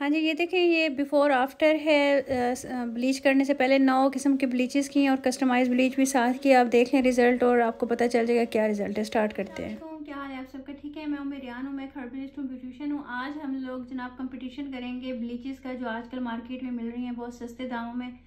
हाँ जी, ये देखें, ये बिफ़ोर आफ्टर है। ब्लीच करने से पहले 9 किस्म के ब्लीचेस की हैं और कस्टमाइज़ ब्लीच भी साथ की। आप देख लें रिज़ल्ट और आपको पता चल जाएगा क्या रिज़ल्ट है। स्टार्ट करते हैं। क्या हाल है आप सबका? ठीक है, मैं हूँ मेरियान हूँ, मैं एक हर्बलिस्ट हूँ, ब्यूटिशियन हूँ। आज हम लोग जनाब कंपटीशन करेंगे ब्लीचेस का, जो आजकल मार्केट में मिल रही हैं बहुत सस्ते दामों में।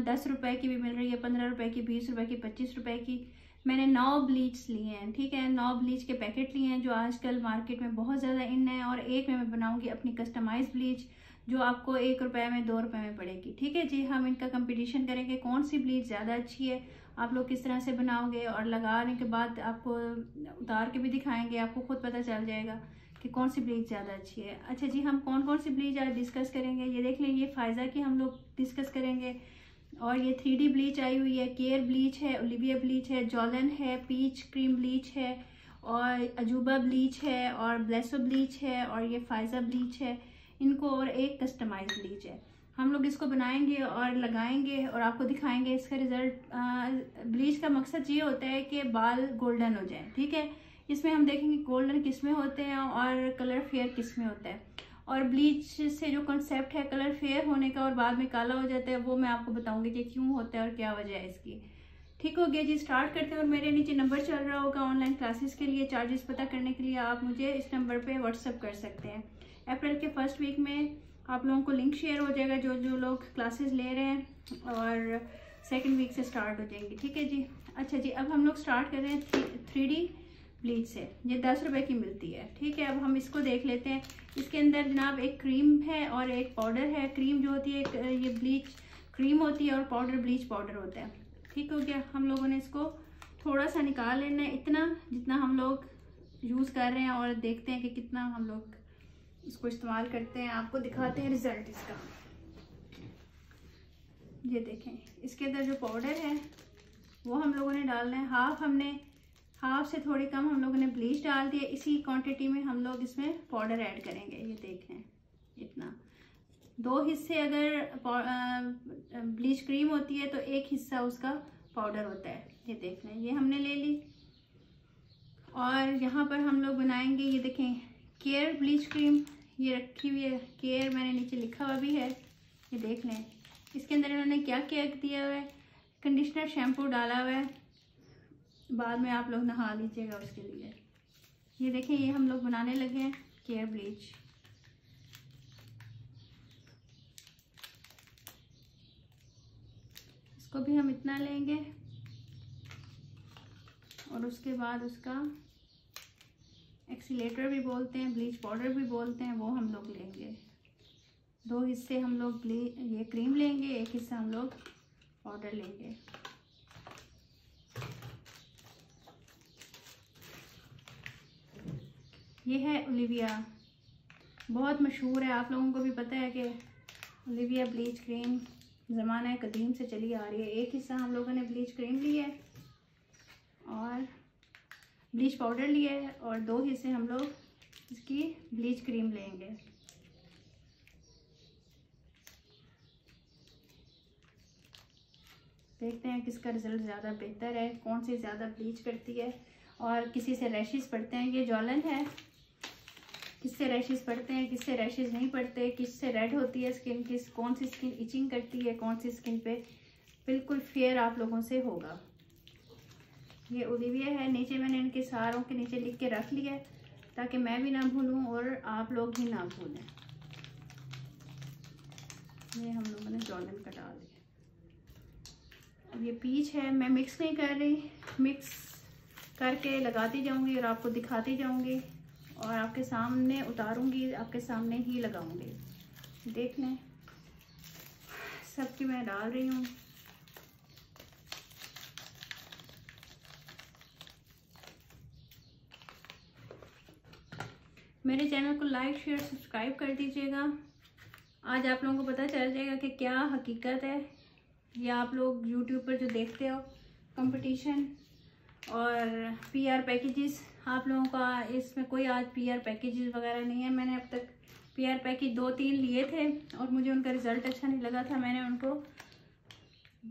10 रुपए की भी मिल रही है, 15 रुपए की, 20 रुपए की, 25 रुपए की। मैंने 9 ब्लीच लिए हैं, ठीक है, 9 ब्लीच के पैकेट लिए हैं जो आजकल मार्केट में बहुत ज़्यादा इन है। और एक में मैं बनाऊंगी अपनी कस्टमाइज ब्लीच जो आपको 1 रुपए में, 2 रुपए में पड़ेगी। ठीक है जी, हम इनका कंपटीशन करेंगे कौन सी ब्लीच ज़्यादा अच्छी है, आप लोग किस तरह से बनाओगे, और लगाने के बाद आपको उतार के भी दिखाएंगे, आपको खुद पता चल जाएगा कि कौन सी ब्लीच ज़्यादा अच्छी है। अच्छा जी, हम कौन कौन सी ब्लीच आज डिस्कस करेंगे, ये देख लें। ये फायजा की हम लोग डिस्कस करेंगे, और ये 3D ब्लीच आई हुई है, केयर ब्लीच है, ओलिविया ब्लीच है, जॉलन है, पीच क्रीम ब्लीच है, और अजूबा ब्लीच है, और ब्लेसो ब्लीच है, और ये फायजा ब्लीच है इनको, और एक कस्टमाइज ब्लीच है। हम लोग इसको बनाएंगे और लगाएंगे और आपको दिखाएंगे इसका रिजल्ट। ब्लीच का मकसद ये होता है कि बाल गोल्डन हो जाए, ठीक है। इसमें हम देखेंगे गोल्डन किस में होते हैं और कलर फेयर किस में होता है, और ब्लीच से जो कॉन्सेप्ट है कलर फेयर होने का और बाद में काला हो जाता है, वो मैं आपको बताऊंगी कि क्यों होता है और क्या वजह है इसकी। ठीक हो गया जी, स्टार्ट करते हैं। और मेरे नीचे नंबर चल रहा होगा ऑनलाइन क्लासेस के लिए, चार्जेस पता करने के लिए आप मुझे इस नंबर पे व्हाट्सअप कर सकते हैं। अप्रैल के फर्स्ट वीक में आप लोगों को लिंक शेयर हो जाएगा जो जो लोग क्लासेस ले रहे हैं, और सेकंड वीक से स्टार्ट हो जाएंगी। ठीक है जी। अच्छा जी, अब हम लोग स्टार्ट कर रहे हैं 3D ब्लीच से। ये 10 रुपए की मिलती है, ठीक है। अब हम इसको देख लेते हैं। इसके अंदर जनाब एक क्रीम है और एक पाउडर है। क्रीम जो होती है ये ब्लीच क्रीम होती है, और पाउडर ब्लीच पाउडर होता है। ठीक हो गया। हम लोगों ने इसको थोड़ा सा निकाल लेना है, इतना जितना हम लोग यूज़ कर रहे हैं, और देखते हैं कि कितना हम लोग इसको इस्तेमाल करते हैं। आपको दिखाते हैं रिजल्ट इसका। ये देखें, इसके अंदर जो पाउडर है वो हम लोगों ने डालना है। हाफ से थोड़ी कम हम लोगों ने ब्लीच डाल दिया। इसी क्वांटिटी में हम लोग इसमें पाउडर ऐड करेंगे। ये देखें, इतना 2 हिस्से अगर ब्लीच क्रीम होती है तो 1 हिस्सा उसका पाउडर होता है। ये देख लें, ये हमने ले ली। और यहाँ पर हम लोग बनाएंगे, ये देखें, केयर ब्लीच क्रीम ये रखी हुई है। केयर मैंने नीचे लिखा हुआ भी है, ये देख लें। इसके अंदर इन्होंने क्या क्या दिया हुआ है, कंडीशनर शैम्पू डाला हुआ है, बाद में आप लोग नहा लीजिएगा उसके लिए। ये देखें, ये हम लोग बनाने लगे हैं केयर ब्लीच। इसको भी हम इतना लेंगे, और उसके बाद उसका एक्सीलेटर भी बोलते हैं, ब्लीच पाउडर भी बोलते हैं, वो हम लोग लेंगे। 2 हिस्से हम लोग ये क्रीम लेंगे, 1 हिस्सा हम लोग पाउडर लेंगे। ये है ओलिविया, बहुत मशहूर है, आप लोगों को भी पता है कि ओलिविया ब्लीच क्रीम ज़माना कदीम से चली आ रही है। 1 हिस्सा हम लोगों ने ब्लीच क्रीम लिया है और ब्लीच पाउडर लिया है, और 2 हिस्से हम लोग इसकी ब्लीच क्रीम लेंगे। देखते हैं किसका रिजल्ट ज़्यादा बेहतर है, कौन सी ज़्यादा ब्लीच करती है, और किसी से रैशेस पड़ते हैं। ये जॉलन है, किससे रैशेस पड़ते हैं, किससे रैशेस नहीं पड़ते, किससे रेड होती है स्किन, कौन सी स्किन इचिंग करती है, कौन सी स्किन पे बिल्कुल फेयर आप लोगों से होगा। ये ओलिविया है, नीचे मैंने इनके सारों के नीचे लिख के रख लिया ताकि मैं भी ना भूलूं और आप लोग भी ना भूलें। ये हम लोगों ने जॉलन का डाल दिया। अब ये पीच है, मैं मिक्स नहीं कर रही, मिक्स करके लगाती जाऊंगी और आपको दिखाती जाऊंगी, और आपके सामने उतारूंगी, आपके सामने ही लगाऊंगी। देख लें, सबकी मैं डाल रही हूँ। मेरे चैनल को लाइक शेयर सब्सक्राइब कर दीजिएगा। आज आप लोगों को पता चल जाएगा कि क्या हकीकत है। या आप लोग YouTube पर जो देखते हो कंपटीशन और PR पैकेजेस, आप लोगों का इसमें कोई आज PR पैकेजेस वगैरह नहीं है। मैंने अब तक PR पैकेज 2-3 लिए थे और मुझे उनका रिज़ल्ट अच्छा नहीं लगा था, मैंने उनको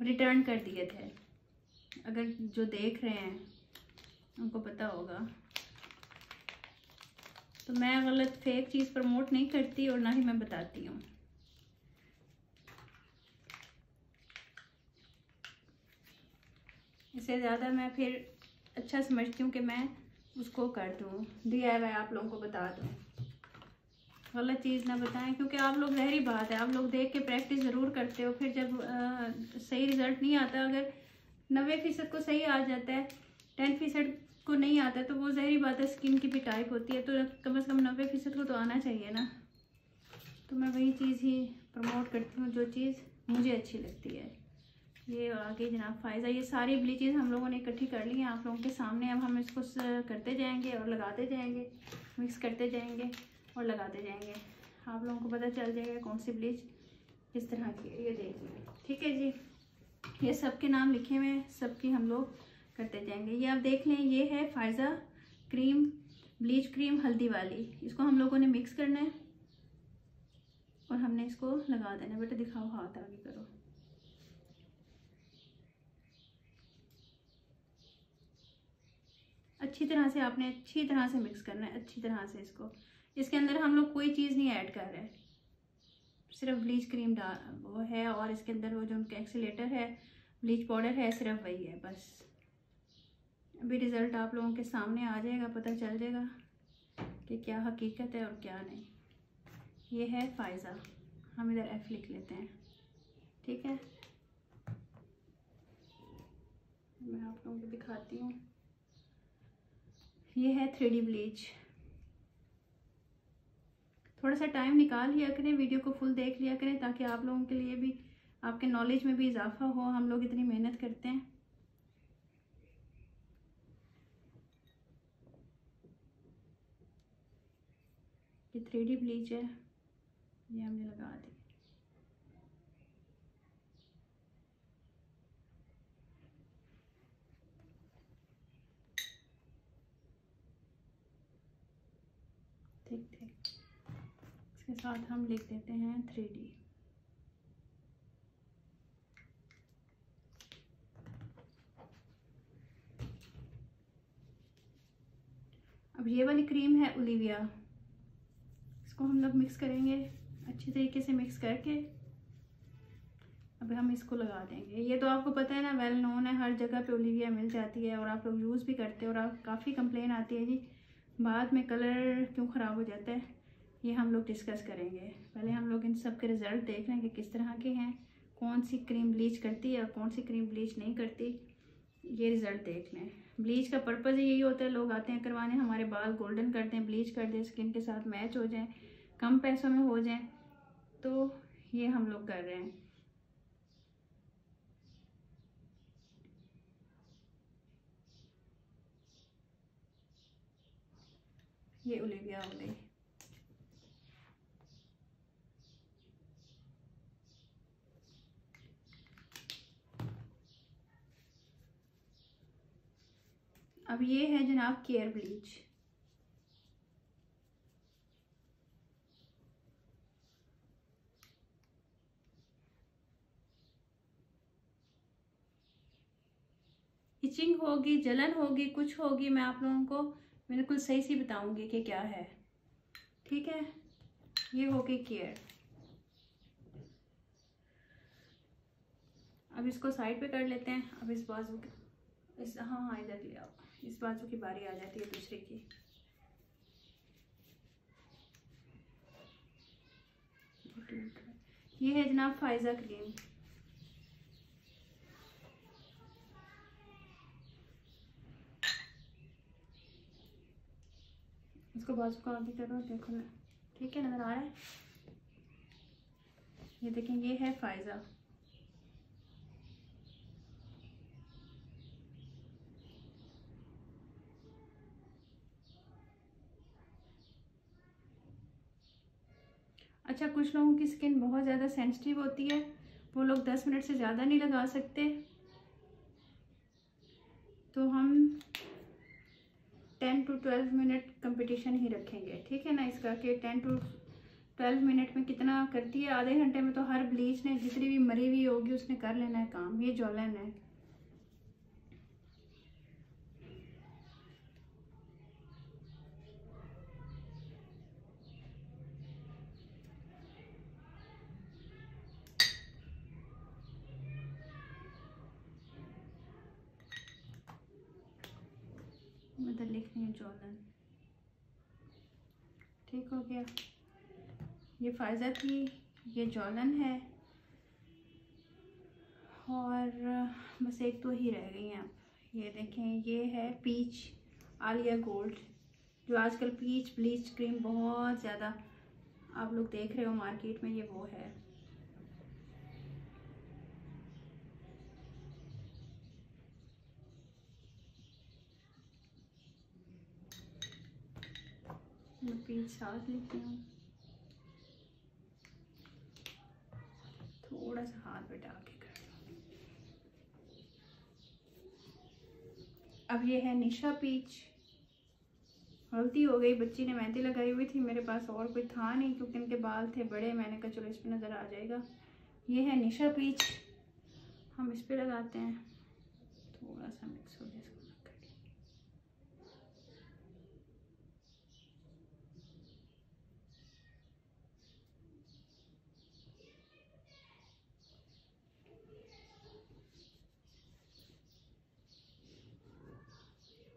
रिटर्न कर दिए थे। अगर जो देख रहे हैं उनको पता होगा। तो मैं गलत फेक चीज़ प्रमोट नहीं करती और ना ही मैं बताती हूँ। इससे ज़्यादा मैं फिर अच्छा समझती हूँ कि मैं उसको कर दूँ, DIY आप लोगों को बता दूँ, गलत चीज़ ना बताएं। क्योंकि आप लोग, ज़ाहिरी बात है, आप लोग देख के प्रैक्टिस ज़रूर करते हो, फिर जब सही रिज़ल्ट नहीं आता, अगर 90% को सही आ जाता है, 10% को नहीं आता, तो वो ज़ाहिरी बात है स्किन की भी टाइप होती है, तो कम से कम 90% को तो आना चाहिए ना। तो मैं वही चीज़ ही प्रमोट करती हूँ जो चीज़ मुझे अच्छी लगती है। ये आगे जनाब फ़ायज़ा, ये सारी ब्लीचेस हम लोगों ने इकट्ठी कर ली हैं आप लोगों के सामने। अब हम इसको करते जाएंगे और लगाते जाएंगे, मिक्स करते जाएंगे और लगाते जाएंगे। आप लोगों को पता चल जाएगा कौन सी ब्लीच किस तरह की है, ये देखिए। ठीक है जी, ये सब के नाम लिखे हुए हैं, सबकी हम लोग करते जाएंगे। ये आप देख लें, ये है फ़ायज़ा क्रीम, ब्लीच क्रीम हल्दी वाली। इसको हम लोगों ने मिक्स करना है और हमने इसको लगा देना। बेटा दिखाओ, हाथ आगे करो। अच्छी तरह से आपने अच्छी तरह से मिक्स करना है, अच्छी तरह से इसको। इसके अंदर हम लोग कोई चीज़ नहीं ऐड कर रहे, सिर्फ ब्लीच क्रीम वो है, और इसके अंदर वो जो उनका एक्सीलेटर है, ब्लीच पाउडर है, सिर्फ वही है बस। अभी रिज़ल्ट आप लोगों के सामने आ जाएगा, पता चल जाएगा कि क्या हकीकत है और क्या नहीं। ये है फ़ायज़ा, हम इधर F लिख लेते हैं। ठीक है, मैं आप लोगों को दिखाती हूँ। ये है 3D ब्लीच। थोड़ा सा टाइम निकाल लिया करें, वीडियो को फुल देख लिया करें, ताकि आप लोगों के लिए भी, आपके नॉलेज में भी इजाफा हो। हम लोग इतनी मेहनत करते हैं। ये 3D ब्लीच है, ये हमने लगा दी। ठीक ठीक, इसके साथ हम लिख देते हैं 3D। अब ये वाली क्रीम है ओलिविया, इसको हम लोग मिक्स करेंगे अच्छी तरीके से, मिक्स करके अब हम इसको लगा देंगे। ये तो आपको पता है ना, वेल नोन है, हर जगह पे ओलिविया मिल जाती है और आप लोग यूज़ भी करते हैं। और आप काफ़ी कंप्लेन आती है जी बाद में कलर क्यों ख़राब हो जाता है, ये हम लोग डिस्कस करेंगे। पहले हम लोग इन सब के रिज़ल्ट देख लें कि किस तरह के हैं, कौन सी क्रीम ब्लीच करती है और कौन सी क्रीम ब्लीच नहीं करती, ये रिज़ल्ट देख लें। ब्लीच का पर्पज़ यही होता है, लोग आते हैं करवाने, हमारे बाल गोल्डन कर दें, ब्लीच कर दें, स्किन के साथ मैच हो जाएं, कम पैसों में हो जाएं, तो ये हम लोग कर रहे हैं। ये ओलिविया हो गई। अब ये है जनाब केयर ब्लीच। इचिंग होगी, जलन होगी, कुछ होगी, मैं आप लोगों को बिल्कुल सही सी बताऊंगी कि क्या है। ठीक है, ये होगी केयर। अब इसको साइड पे कर लेते हैं। अब इस बाजू की, इस हाँ इधर ले आओ, इस बाजू की बारी आ जाती है दूसरे की। ये है जनाब फ़ायज़ा क्रीम। इसको बाजू का आगे करो, देखो ना, ठीक है, नज़र आ रहा है। ये देखें, ये है फ़ायज़ा। अच्छा, कुछ लोगों की स्किन बहुत ज़्यादा सेंसिटिव होती है, वो लोग 10 मिनट से ज़्यादा नहीं लगा सकते, तो हम 10 to 12 मिनट कंपटीशन ही रखेंगे। ठीक है ना, इसका कि 10 to 12 मिनट में कितना करती है। आधे घंटे में तो हर ब्लीच ने, जितनी भी मरी हुई होगी, उसने कर लेना है काम। ये जॉलन है। इधर लिख रही हूँ जॉलन। ठीक हो गया। ये फायजा की, ये जॉलन है, और बस एक तो ही रह गई हैं अब। ये देखें, ये है पीच आलिया गोल्ड, जो आजकल पीच ब्लीच क्रीम बहुत ज़्यादा आप लोग देख रहे हो मार्केट में, ये वो है। मैं पीच साथ लेती हूँ, थोड़ा सा हाथ पे डाल के कर लो। अब ये है निशा पीच। गलती हो गई, बच्ची ने मेहंदी लगाई हुई थी, मेरे पास और कोई था नहीं क्योंकि इनके बाल थे बड़े, मैंने कहा चलो इस पर नज़र आ जाएगा। ये है निशा पीच, हम इस पे लगाते हैं। थोड़ा सा मिक्स हो गया, इसको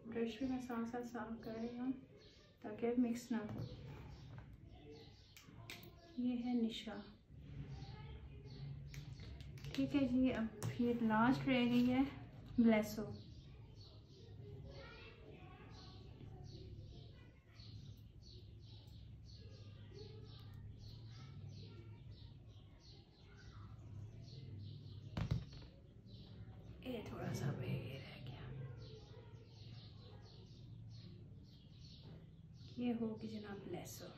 ब्रश भी मैं साथ साथ साफ कर रही हूँ ताकि मिक्स ना हो। ये है निशा। ठीक है जी, अब ये लास्ट रह गई है ब्लेसो। ये थोड़ा सा ये रह गया, ये होगी जनाब ब्लेसो।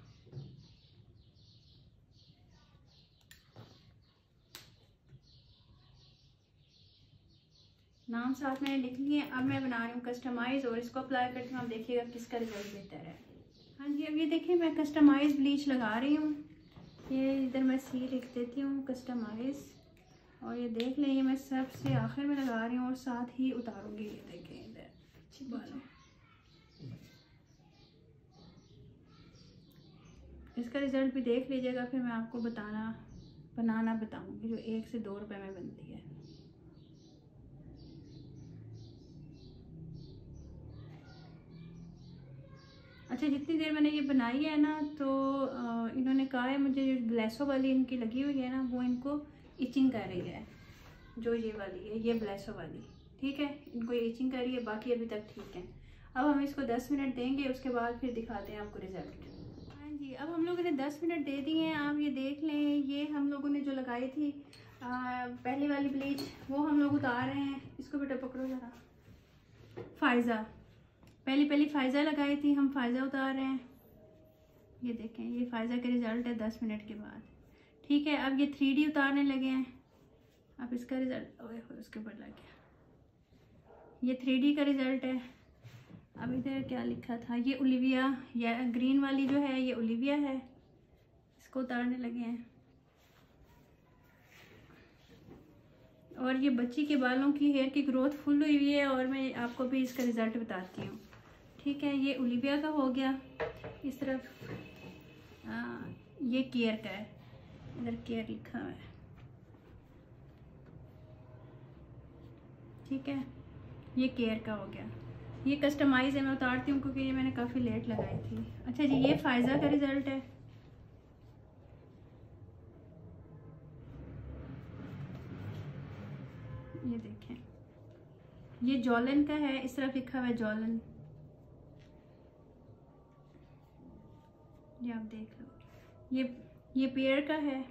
नाम साथ मैंने लिख लिए। अब मैं बना रही हूँ कस्टमाइज और इसको अप्लाई करती हूँ, आप देखिएगा किसका रिजल्ट बेहतर है। हाँ जी, अब ये देखिए मैं कस्टमाइज ब्लीच लगा रही हूँ। ये इधर मैं सी लिख देती हूँ कस्टमाइज, और ये देख लें, ये मैं सबसे आखिर में लगा रही हूँ और साथ ही उतारूँगी। ये देखें इधर बालों, इसका रिज़ल्ट भी देख लीजिएगा, फिर मैं आपको बनाना बताऊँगी, जो 1 से 2 रुपए में बनती है। अच्छा, जितनी देर मैंने ये बनाई है ना, तो इन्होंने कहा है मुझे जो ब्लेसो वाली इनकी लगी हुई है ना, वो इनको इचिंग कर रही है। जो ये वाली है, ये ब्लेसो वाली, ठीक है, इनको ये इचिंग कर रही है, बाकी अभी तक ठीक है। अब हम इसको 10 मिनट देंगे, उसके बाद फिर दिखाते हैं आपको रिज़ल्ट। हाँ जी, अब हम लोगों ने 10 मिनट दे दिए हैं। आप ये देख लें, ये हम लोगों ने जो लगाई थी पहली वाली ब्लीच, वो हम लोग उतार रहे हैं। इसको बेटा पकड़ो ज़रा। फायजा, पहली फायजा लगाई थी, हम फायजा उतार रहे हैं। ये देखें, ये फायजा के रिज़ल्ट है 10 मिनट के बाद। ठीक है, अब ये 3D उतारने लगे हैं। अब इसका रिज़ल्ट, ओए उसके ऊपर लग गया। ये 3D का रिज़ल्ट है। अब इधर क्या लिखा था, ये ओलिविया, या ग्रीन वाली जो है ये ओलिविया है, इसको उतारने लगे हैं। और ये बच्ची के बालों की हेयर की ग्रोथ फुल हुई हुई है, और मैं आपको भी इसका रिज़ल्ट बताती हूँ। ठीक है, ये ओलिविया का हो गया। इस तरफ ये केयर का है, इधर केयर लिखा हुआ है। ठीक है, ये केयर का हो गया। ये कस्टमाइज है, मैं उतारती हूँ क्योंकि ये मैंने काफ़ी लेट लगाई थी। अच्छा जी, ये फायजा का रिज़ल्ट है। ये देखें, ये जॉलन का है, इस तरफ लिखा हुआ है जॉलन, ये आप देख लो। ये पेयर का है,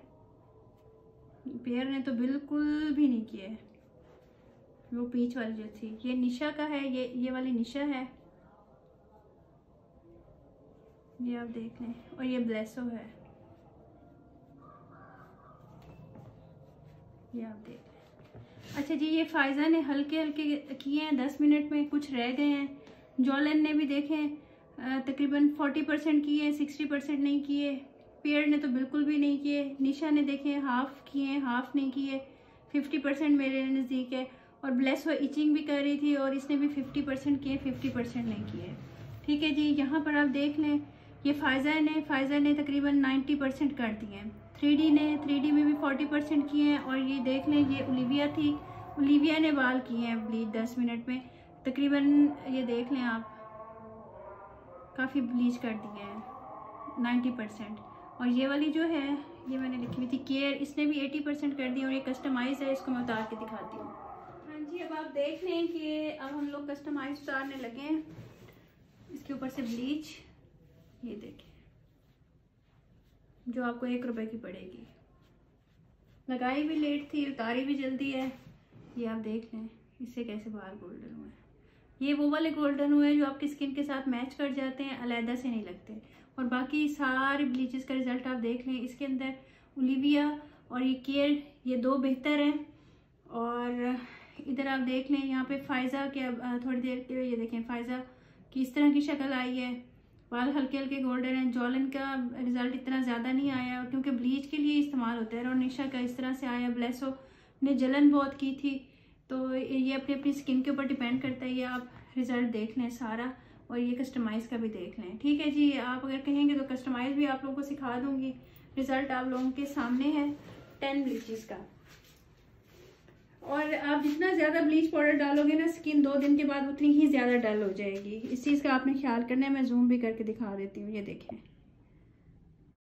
पेयर ने तो बिल्कुल भी नहीं किया है, वो पीच वाली जो थी। ये निशा का है, ये वाली निशा है, ये आप देख लें। और ये ब्लेसो है, ये आप देख लें। अच्छा जी, ये फायजा ने हल्के हल्के किए हैं 10 मिनट में, कुछ रह गए हैं। जॉलन ने भी देखें तकरीबन 40% किए, 60% नहीं किए। पेयर ने तो बिल्कुल भी नहीं किए। निशा ने देखें हाफ किए, हाफ नहीं किए। 50% मेरे नज़दीक है। और ब्लेसो इचिंग भी कर रही थी और इसने भी 50% किए, 50% नहीं किए। ठीक है जी, यहाँ पर आप देख लें, ये फायजा ने तकरीबन 90% कर दिए हैं। 3D में भी 40% किए हैं। और ये देख लें, ये ओलिविया थी, ओलिविया ने बाल किए हैं ब्लीच 10 मिनट में तकरीबन। ये देख लें आप, काफ़ी ब्लीच कर दिया है 90%। और ये वाली जो है ये मैंने लिखी हुई थी केयर, इसने भी 80% कर दी और ये कस्टमाइज़ है। इसको मैं उतार के दिखाती हूँ। हाँ जी, अब आप देख लें कि अब हम लोग कस्टमाइज़ उतारने लगे हैं। इसके ऊपर से ब्लीच ये देखिए जो आपको 1 रुपए की पड़ेगी। लगाई भी लेट थी, उतारी भी जल्दी है। ये आप देख लें इससे कैसे बाल गोल्डन हुए हैं। ये वो वाले गोल्डन हुए हैं जो आपकी स्किन के साथ मैच कर जाते हैं, अलहदा से नहीं लगते। और बाकी सारे ब्लीचेस का रिजल्ट आप देख लें। इसके अंदर ओलिविया और ये केयर ये 2 बेहतर हैं। और इधर आप देख लें यहाँ पे फ़ायज़ा के थोड़ी देर के ये देखें फ़ायज़ा की इस तरह की शक्ल आई है। बाल हल्के हल्के गोल्डन हैं। जॉलन का रिज़ल्ट इतना ज़्यादा नहीं आया क्योंकि ब्लीच के लिए इस्तेमाल होता है। और निशा का इस तरह से आया। ब्लेसो ने जलन बहुत की थी। तो ये अपनी अपनी स्किन के ऊपर डिपेंड करता है। ये आप रिज़ल्ट देख लें सारा और ये कस्टमाइज़ का भी देख लें। ठीक है जी, आप अगर कहेंगे तो कस्टमाइज़ भी आप लोगों को सिखा दूँगी। रिज़ल्ट आप लोगों के सामने है 10 ब्लीचेस का। और आप जितना ज़्यादा ब्लीच पाउडर डालोगे ना, स्किन 2 दिन के बाद उतनी ही ज़्यादा डल हो जाएगी। इस चीज़ का आपने ख्याल करना है। मैं जूम भी करके दिखा देती हूँ। ये देखें